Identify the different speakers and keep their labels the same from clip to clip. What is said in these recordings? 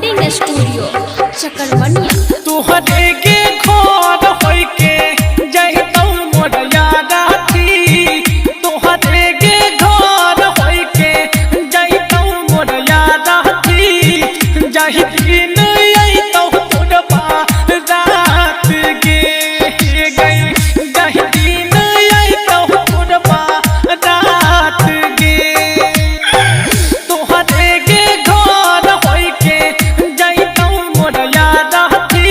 Speaker 1: Recording studio चकरवनिया।
Speaker 2: तुहरे के खोर होई के जहितौ मोर यादा थी, तुहरे के घर होई के जहितौ मोर यादा थी, जहि दिन अइतौ तोरबा रात गे गई, जहि दिन अइतौ तोरबा रात गे। तुहरे के घर होई के जहितौ मोर यादा थी,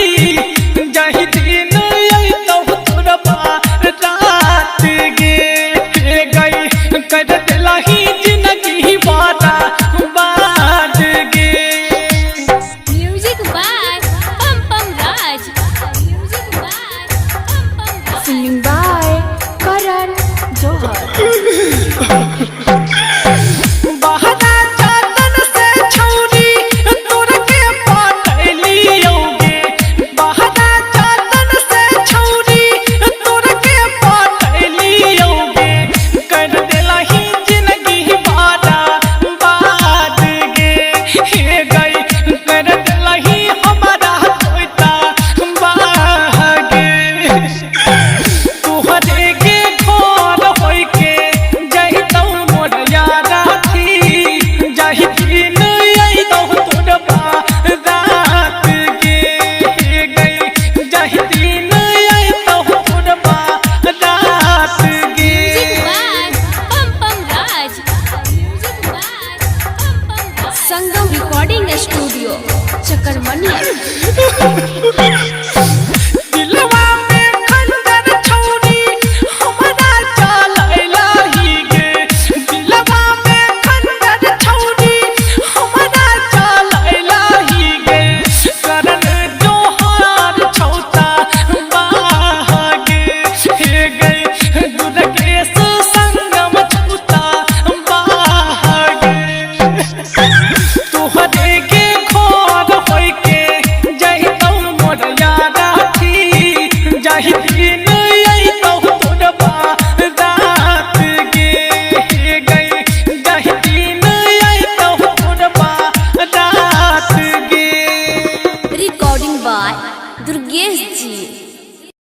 Speaker 2: जहि दिन अइतौ तोरबा रात गे गई, कर देलही जिंदगी बादा बाद गे।
Speaker 1: म्यूजिक बाय पम पम राज, म्यूजिक बाय पम पम राज,
Speaker 3: Singing by Karan Johar.
Speaker 2: बहरा चादन से छौरी तोर के पाटली औगे, बहरा चादन से छौरी तोर के पाटली औगे, कर देलही जिंदगी बादा बाद गे गई, कर देलही हमारा तोता बागे। तुहरे के खोर होई के जहितौ मोर यादा थी, जहि दिन अइतौ तोरबा रात गे गई, जहि दिन अइतौ तोरबा रात गे।
Speaker 1: म्यूजिक बाय पम पम राज, म्यूजिक बाय पम पम राज, संगम रिकॉर्डिंग स्टूडियो चकरवनिया।